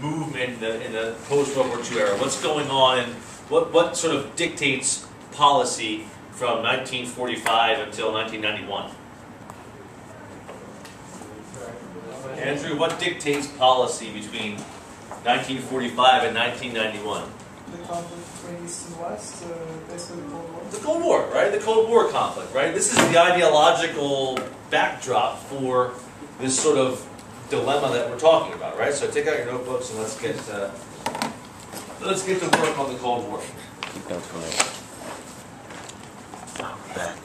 movement in the post-World War II era? What's going on, and what sort of dictates policy from 1945 until 1991? Andrew, what dictates policy between 1945 and 1991? The conflict between East and West, basically the Cold War. The Cold War, right? The Cold War conflict, right? This is the ideological backdrop for this sort of dilemma that we're talking about, right? So take out your notebooks and let's get to work on the Cold War. That's right. Oh, back.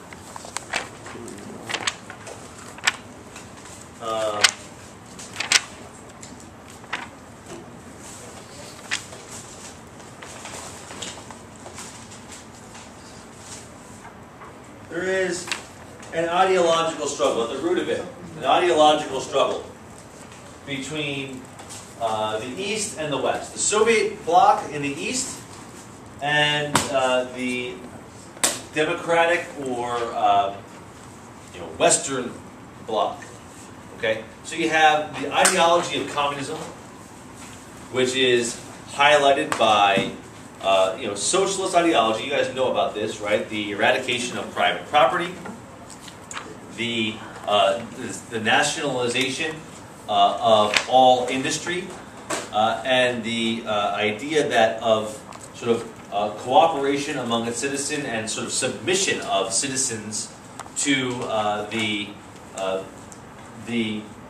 There is an ideological struggle at the root of it, an ideological struggle between the East and the West. The Soviet bloc in the East and the democratic or Western bloc. Okay, so you have the ideology of communism, which is highlighted by socialist ideology. You guys know about this, right? The eradication of private property, the nationalization of all industry, and the idea that of sort of cooperation among a citizen and sort of submission of citizens to the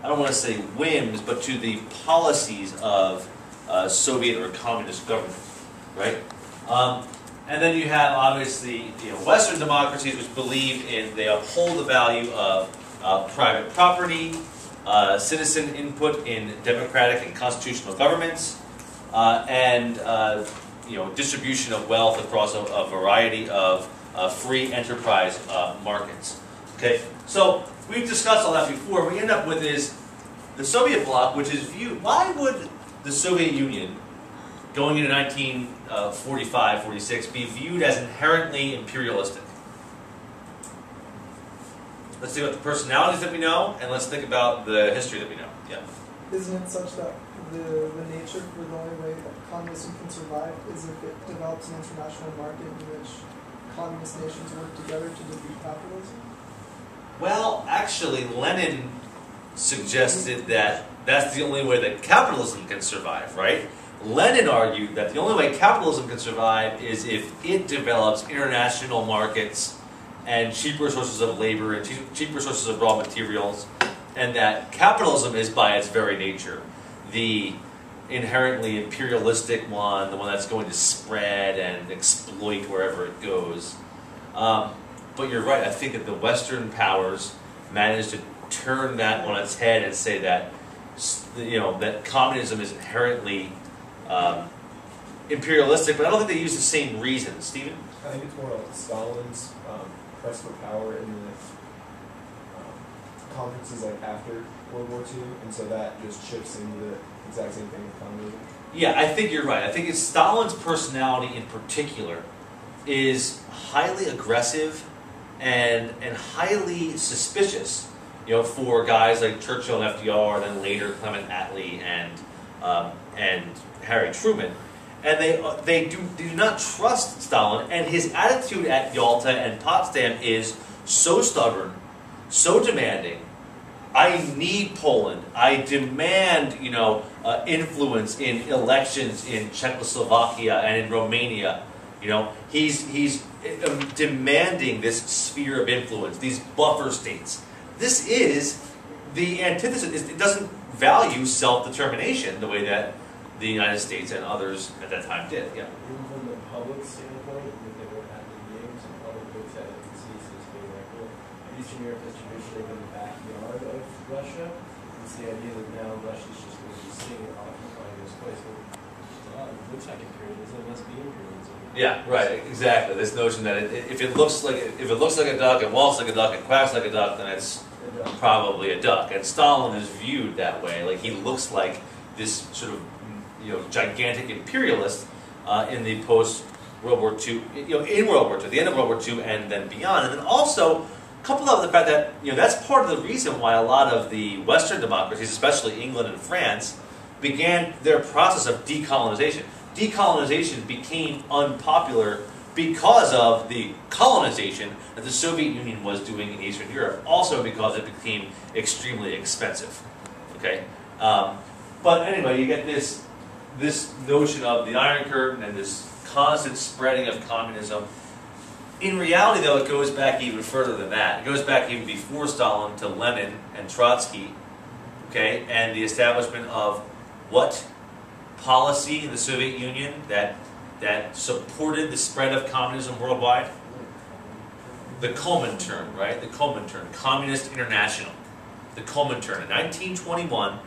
I don't want to say whims, but to the policies of Soviet or communist government, right? And then you have obviously Western democracies, which believe they uphold the value of private property, citizen input in democratic and constitutional governments, and distribution of wealth across a variety of free enterprise markets. Okay, so we've discussed all that before. What we end up with is the Soviet bloc, which is viewed. Why would the Soviet Union, going into 1945, 46, be viewed as inherently imperialistic? Let's think about the personalities that we know, and let's think about the history that we know. Yeah. Isn't it such that the nature for the only way that communism can survive is if it develops an international market in which communist nations work together to defeat capitalism? Well, actually, Lenin suggested that that's the only way that capitalism can survive, right? Lenin argued that the only way capitalism can survive is if it develops international markets and cheaper sources of labor and cheaper sources of raw materials, and that capitalism is by its very nature the inherently imperialistic one, the one that's going to spread and exploit wherever it goes. But you're right, I think that the Western powers managed to turn that on its head and say that that communism is inherently imperialistic, but I don't think they use the same reasons. Stephen? I think it's more like Stalin's press for power in the conferences like after World War II, and so that just chips into the exact same thing with communism. Yeah, I think you're right. I think it's Stalin's personality in particular is highly aggressive and highly suspicious, for guys like Churchill and FDR, and then later Clement Attlee and Harry Truman. And they do not trust Stalin, and his attitude at Yalta and Potsdam is so stubborn, so demanding. I need Poland. I demand, influence in elections in Czechoslovakia and in Romania. He's demanding this sphere of influence, these buffer states. This is the antithesis. It doesn't value self-determination the way that the United States and others at that time did. Yeah. Even from the public standpoint, if they were at the games, the public looks at it and sees this being like, well, Eastern Europe has traditionally been the backyard of Russia. It's the idea that now Russia's just going to be sitting and occupying this place. Well, it looks like imperialism, it must be imperialism. Yeah, right. Exactly. This notion that if it looks like a duck, and walks like a duck, and quacks like a duck, then it's probably a duck. And Stalin is viewed that way. Like he looks like this sort of gigantic imperialist in the post-World War II, in World War II, the end of World War II, and then beyond. And then also, coupled up with the fact that that's part of the reason why a lot of the Western democracies, especially England and France, began their process of decolonization. Decolonization became unpopular because of the colonization that the Soviet Union was doing in Eastern Europe, also because it became extremely expensive. Okay, but anyway, you get this notion of the Iron Curtain and this constant spreading of communism. In reality, though, it goes back even further than that. It goes back even before Stalin to Lenin and Trotsky, okay, and the establishment of what policy in the Soviet Union that supported the spread of communism worldwide? The Comintern, right? The Comintern, Communist International. The Comintern. In 1921,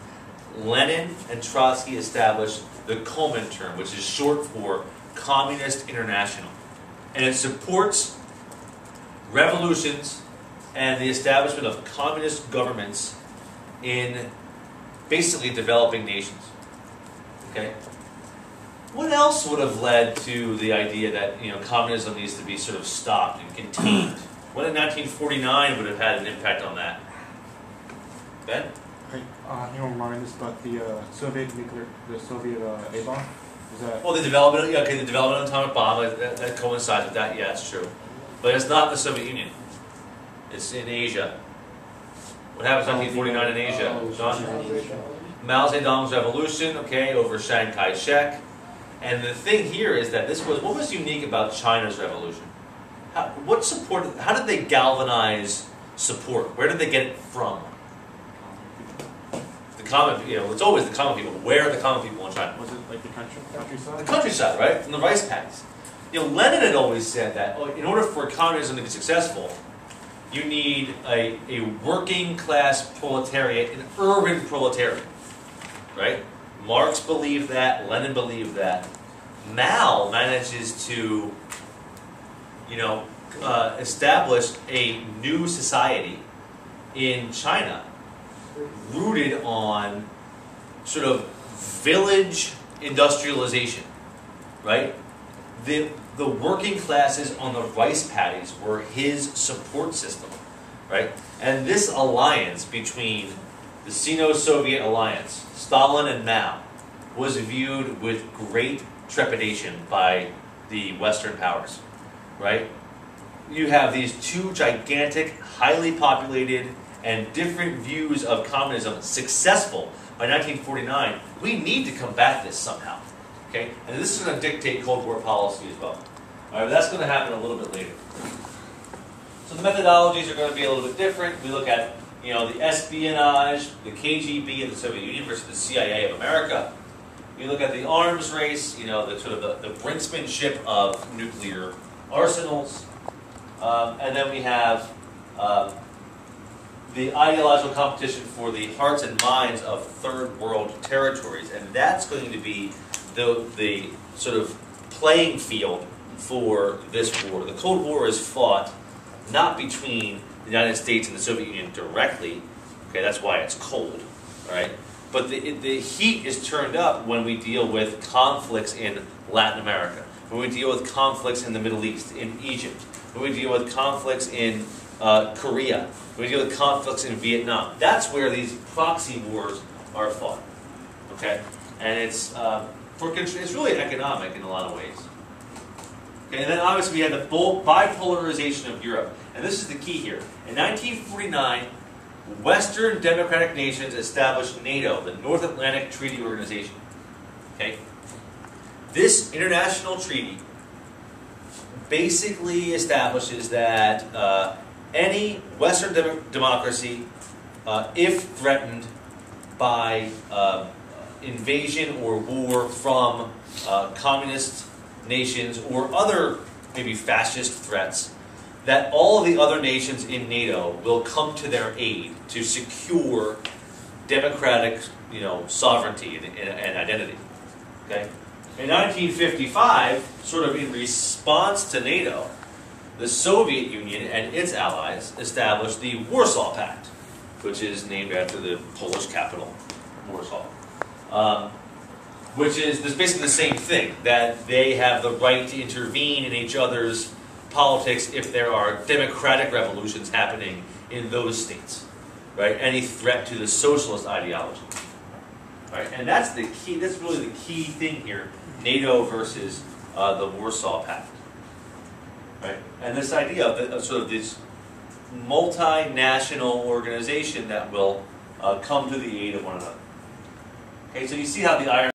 Lenin and Trotsky established the Comintern, which is short for Communist International. And it supports revolutions and the establishment of communist governments in basically developing nations. Okay? What else would have led to the idea that communism needs to be sort of stopped and contained? What in 1949 would have had an impact on that? Ben? You don't remind us about the Soviet A-bomb? Is that? Well, the development of the atomic bomb that coincides with that. Yeah, it's true, but it's not the Soviet Union. It's in Asia. What happens in 1949 in Asia? John? Mao Zedong's revolution, okay, over Chiang Kai-shek. And the thing here is that what was unique about China's revolution? How did they galvanize support? Where did they get it from? The common, it's always the common people. Where are the common people in China? Was it like the countryside? The countryside, right? From the rice paddies. Lenin had always said that in order for communism to be successful, you need a working class proletariat, an urban proletariat. Right? Marx believed that, Lenin believed that. Mao manages to, establish a new society in China rooted on sort of village industrialization, right? The working classes on the rice paddies were his support system, right? And this alliance between the Sino-Soviet alliance, Stalin and Mao, was viewed with great trepidation by the Western powers, right? You have these two gigantic, highly populated, and different views of communism successful by 1949. We need to combat this somehow, okay? And this is going to dictate Cold War policy as well. All right, but that's going to happen a little bit later. So the methodologies are going to be a little bit different. We look at the espionage, the KGB of the Soviet Union versus the CIA of America. You look at the arms race, the sort of the brinksmanship of nuclear arsenals. And then we have the ideological competition for the hearts and minds of third world territories. And that's going to be the sort of playing field for this war. The Cold War is fought not between the United States and the Soviet Union directly. Okay, that's why it's cold, right? But the heat is turned up when we deal with conflicts in Latin America, when we deal with conflicts in the Middle East, in Egypt, when we deal with conflicts in Korea, when we deal with conflicts in Vietnam. That's where these proxy wars are fought, okay? And it's really economic in a lot of ways. Okay, and then obviously we had the bipolarization of Europe. And this is the key here. In 1949, Western democratic nations established NATO, the North Atlantic Treaty Organization. Okay? This international treaty basically establishes that any Western democracy, if threatened by invasion or war from communist nations or other maybe fascist threats, that all of the other nations in NATO will come to their aid to secure democratic, sovereignty and identity. Okay? In 1955, sort of in response to NATO, the Soviet Union and its allies established the Warsaw Pact, which is named after the Polish capital, Warsaw. Which is basically the same thing, that they have the right to intervene in each other's politics if there are democratic revolutions happening in those states, right? Any threat to the socialist ideology. All right? And that's the key. That's really the key thing here: NATO versus the Warsaw Pact, right? And this idea of sort of this multinational organization that will come to the aid of one another. Okay, so you see how the Iron